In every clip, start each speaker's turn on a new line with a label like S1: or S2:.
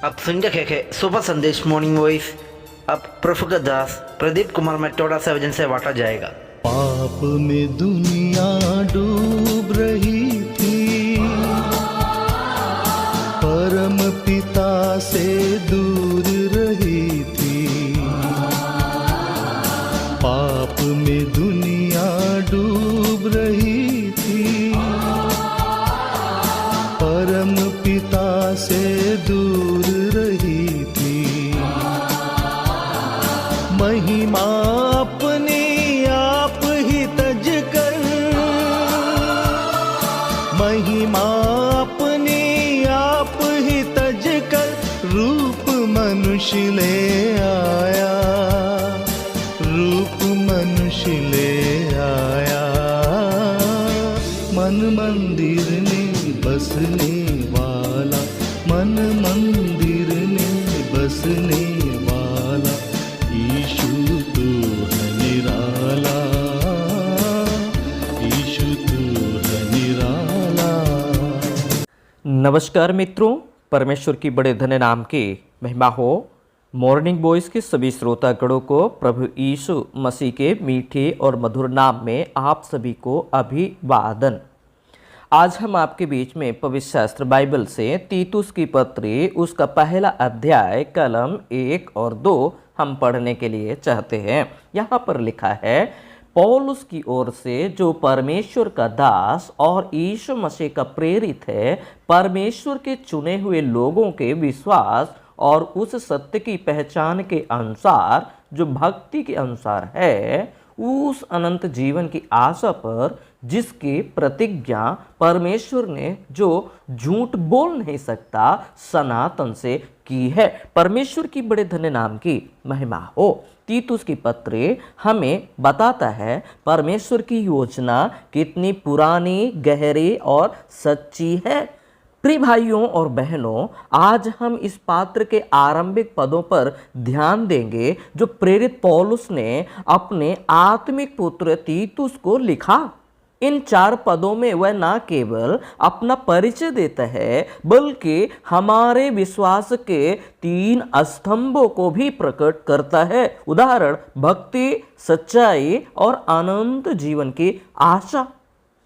S1: अब सुन रहे थे सुबह संदेश मॉर्निंग वॉइस। अब प्रफुल्ल दास प्रदीप कुमार मेटोड़ा से वजन से बांटा जाएगा।
S2: पाप में दुनिया डूब रही थी, परम पिता से दूर रही थी। पाप में दुनिया डूब रही थी, परम पिता से दूर रही थी। महिमा अपनी आप ही तज कर, महिमा अपनी आप ही तज कर, रूप मनुष्य ले आया, रूप मनुष्य ले आया। मन मंदिर में बसने वाला, मन मंदिर में बसने वाला, यीशु तू है निराला, यीशु तू है निराला।
S3: नमस्कार मित्रों, परमेश्वर की बड़े धन्य नाम की महिमा हो। मॉर्निंग वॉइस के सभी श्रोतागणों को प्रभु यीशु मसीह के मीठे और मधुर नाम में आप सभी को अभिवादन। आज हम आपके बीच में पवित्र शास्त्र बाइबल से तीतुस की पत्री उसका पहला अध्याय कलम 1 और 2 हम पढ़ने के लिए चाहते हैं। यहाँ पर लिखा है, पौलुस की ओर से जो परमेश्वर का दास और यीशु मसीह का प्रेरित है, परमेश्वर के चुने हुए लोगों के विश्वास और उस सत्य की पहचान के अनुसार जो भक्ति के अनुसार है, उस अनंत जीवन की आशा पर जिसकी प्रतिज्ञा परमेश्वर ने जो झूठ बोल नहीं सकता सनातन से की है। परमेश्वर की बड़े धन्य नाम की महिमा हो। तीतुस की पत्री हमें बताता है परमेश्वर की योजना कितनी पुरानी, गहरी और सच्ची है। प्रिय भाइयों और बहनों, आज हम इस पात्र के आरंभिक पदों पर ध्यान देंगे जो प्रेरित पौलुस ने अपने आत्मिक पुत्र तीतुस को लिखा। इन 4 पदों में वह न केवल अपना परिचय देता है बल्कि हमारे विश्वास के 3 स्तंभों को भी प्रकट करता है। उदाहरण, भक्ति, सच्चाई और अनंत जीवन की आशा।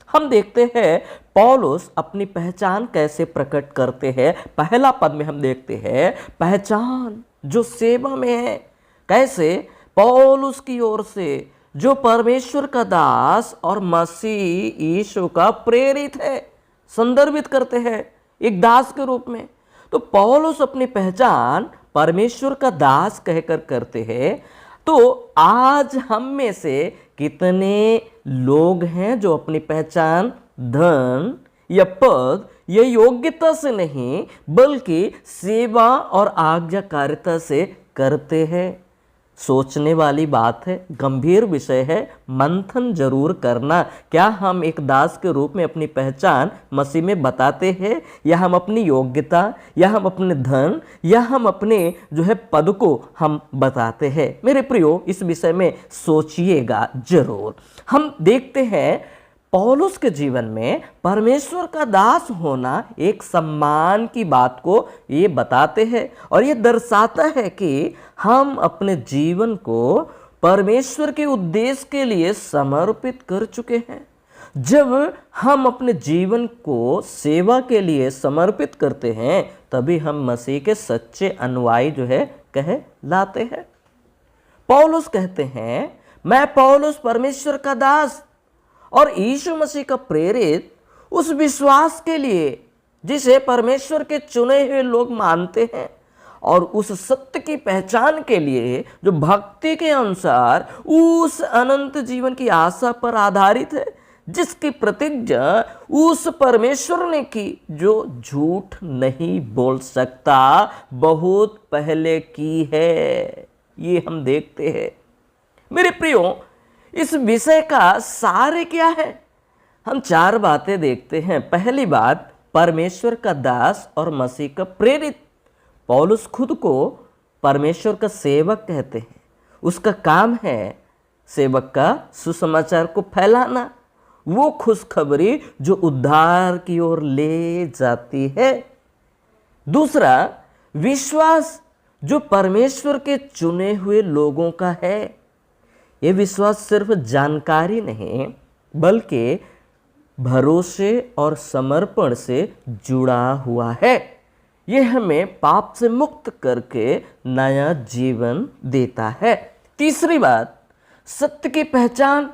S3: हम देखते हैं पौलुस अपनी पहचान कैसे प्रकट करते हैं। पहला पद में हम देखते हैं पहचान जो सेवा में है। कैसे? पौलुस की ओर से जो परमेश्वर का दास और मसीह यीशु का प्रेरित है, संदर्भित करते हैं एक दास के रूप में। तो पौलुस अपनी पहचान परमेश्वर का दास कहकर करते हैं। तो आज हम में से कितने लोग हैं जो अपनी पहचान धन या पद या योग्यता से नहीं बल्कि सेवा और आज्ञाकारिता से करते हैं? सोचने वाली बात है, गंभीर विषय है, मंथन जरूर करना। क्या हम एक दास के रूप में अपनी पहचान मसीह में बताते हैं, या हम अपनी योग्यता, या हम अपने धन, या हम अपने जो है पद को हम बताते हैं? मेरे प्रियो, इस विषय में सोचिएगा जरूर। हम देखते हैं पौलुस के जीवन में परमेश्वर का दास होना एक सम्मान की बात को ये बताते हैं और ये दर्शाता है कि हम अपने जीवन को परमेश्वर के उद्देश्य के लिए समर्पित कर चुके हैं। जब हम अपने जीवन को सेवा के लिए समर्पित करते हैं तभी हम मसीह के सच्चे अनुयायी जो है कहलाते हैं। पौलुस कहते हैं, मैं पौलुस परमेश्वर का दास और यीशु मसीह का प्रेरित उस विश्वास के लिए जिसे परमेश्वर के चुने हुए लोग मानते हैं और उस सत्य की पहचान के लिए जो भक्ति के अनुसार उस अनंत जीवन की आशा पर आधारित है, जिसकी प्रतिज्ञा उस परमेश्वर ने की जो झूठ नहीं बोल सकता, बहुत पहले की है। ये हम देखते हैं। मेरे प्रियो, इस विषय का सार क्या है? हम 4 बातें देखते हैं। पहली बात, परमेश्वर का दास और मसीह का प्रेरित। पौलुस खुद को परमेश्वर का सेवक कहते हैं। उसका काम है सेवक का सुसमाचार को फैलाना, वो खुशखबरी जो उद्धार की ओर ले जाती है। दूसरा, विश्वास जो परमेश्वर के चुने हुए लोगों का है, ये विश्वास सिर्फ जानकारी नहीं बल्कि भरोसे और समर्पण से जुड़ा हुआ है। यह हमें पाप से मुक्त करके नया जीवन देता है। तीसरी बात, सत्य की पहचान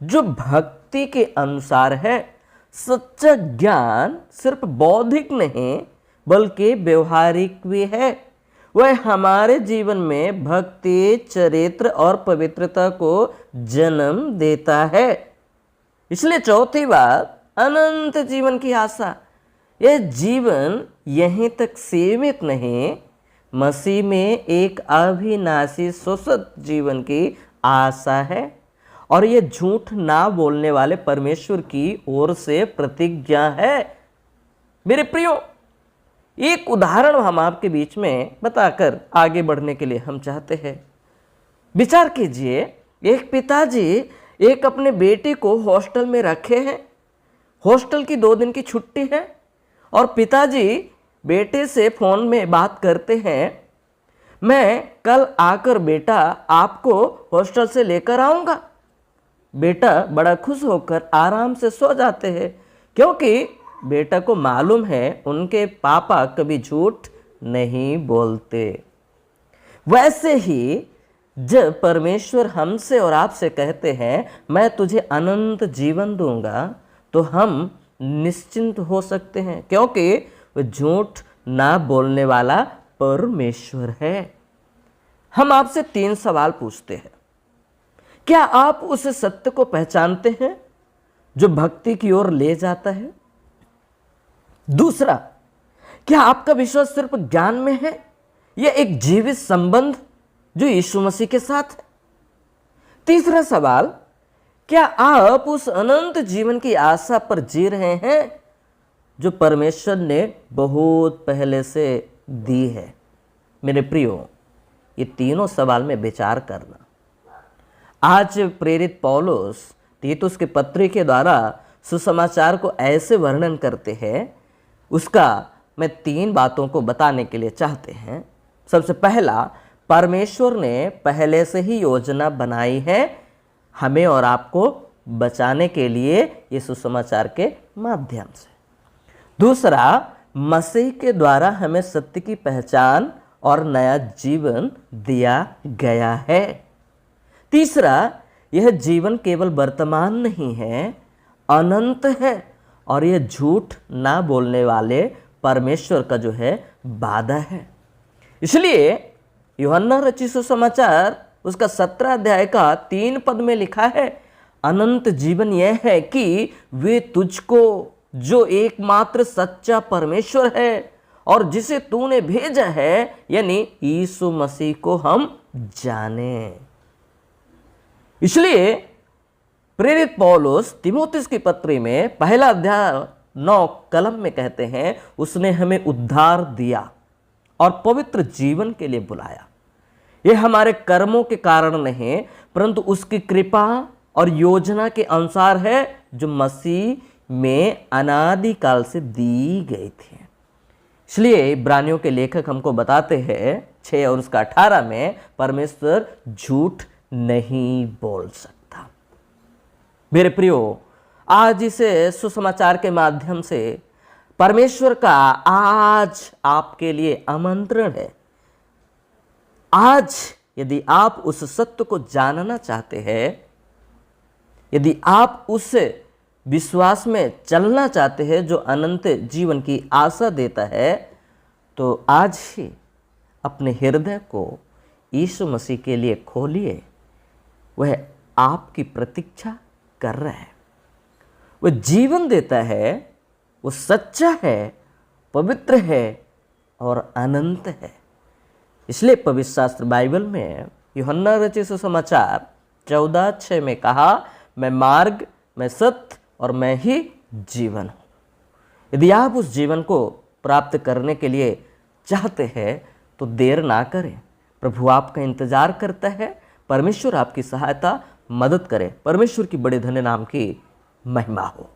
S3: जो भक्ति के अनुसार है। सच्चा ज्ञान सिर्फ बौद्धिक नहीं बल्कि व्यवहारिक भी है। वह हमारे जीवन में भक्ति, चरित्र और पवित्रता को जन्म देता है। इसलिए चौथी बात, अनंत जीवन की आशा। यह जीवन यहीं तक सीमित नहीं, मसीह में एक अविनाशी शाश्वत जीवन की आशा है और यह झूठ ना बोलने वाले परमेश्वर की ओर से प्रतिज्ञा है। मेरे प्रियो, एक उदाहरण हम आपके बीच में बताकर आगे बढ़ने के लिए हम चाहते हैं। विचार कीजिए, एक पिताजी एक अपने बेटे को हॉस्टल में रखे हैं। हॉस्टल की 2 दिन की छुट्टी है और पिताजी बेटे से फोन में बात करते हैं, मैं कल आकर बेटा आपको हॉस्टल से लेकर आऊँगा। बेटा बड़ा खुश होकर आराम से सो जाते हैं क्योंकि बेटा को मालूम है उनके पापा कभी झूठ नहीं बोलते। वैसे ही जब परमेश्वर हमसे और आपसे कहते हैं मैं तुझे अनंत जीवन दूंगा, तो हम निश्चिंत हो सकते हैं क्योंकि वह झूठ ना बोलने वाला परमेश्वर है। हम आपसे 3 सवाल पूछते हैं। क्या आप उस सत्य को पहचानते हैं जो भक्ति की ओर ले जाता है? दूसरा, क्या आपका विश्वास सिर्फ ज्ञान में है या एक जीवित संबंध जो यीशु मसीह के साथ है? तीसरा सवाल, क्या आप उस अनंत जीवन की आशा पर जी रहे हैं जो परमेश्वर ने बहुत पहले से दी है? मेरे प्रियो, ये तीनों सवाल में विचार करना। आज प्रेरित पौलुस तीतुस के पत्री के द्वारा सुसमाचार को ऐसे वर्णन करते हैं, उसका मैं 3 बातों को बताने के लिए चाहते हैं। सबसे पहला, परमेश्वर ने पहले से ही योजना बनाई है हमें और आपको बचाने के लिए ये सुसमाचार के माध्यम से। दूसरा, मसीह के द्वारा हमें सत्य की पहचान और नया जीवन दिया गया है। तीसरा, यह जीवन केवल वर्तमान नहीं है, अनंत है और यह झूठ ना बोलने वाले परमेश्वर का जो है वादा है। इसलिए यूहन्ना रचित सुसमाचार उसका 17 अध्याय का 3 पद में लिखा है, अनंत जीवन यह है कि वे तुझको जो एकमात्र सच्चा परमेश्वर है और जिसे तूने भेजा है यानी यीशु मसीह को हम जाने। इसलिए प्रेरित पौलुस तीमुथियुस की पत्री में 1 अध्याय 9 कलम में कहते हैं, उसने हमें उद्धार दिया और पवित्र जीवन के लिए बुलाया। यह हमारे कर्मों के कारण नहीं परंतु उसकी कृपा और योजना के अनुसार है जो मसीह में अनादिकाल से दी गई थी। इसलिए इब्रानियों के लेखक हमको बताते हैं 6 और उसका 18 में, परमेश्वर झूठ नहीं बोल सकता। मेरे प्रियो, आज इसे सुसमाचार के माध्यम से परमेश्वर का आज आपके लिए आमंत्रण है। आज यदि आप उस सत्य को जानना चाहते हैं, यदि आप उस विश्वास में चलना चाहते हैं जो अनंत जीवन की आशा देता है, तो आज ही अपने हृदय को यीशु मसीह के लिए खोलिए। वह आपकी प्रतीक्षा कर रहा है। वह जीवन देता है, वो सच्चा है, पवित्र है और अनंत है। इसलिए पवित्र शास्त्र बाइबल में यूहन्ना रचित सुसमाचार 14:6 में कहा, मैं मार्ग, मैं सत्य और मैं ही जीवन हूँ। यदि आप उस जीवन को प्राप्त करने के लिए चाहते हैं तो देर ना करें। प्रभु आपका इंतजार करता है। परमेश्वर आपकी सहायता, मदद करे। परमेश्वर की बड़े धन्य नाम की महिमा हो।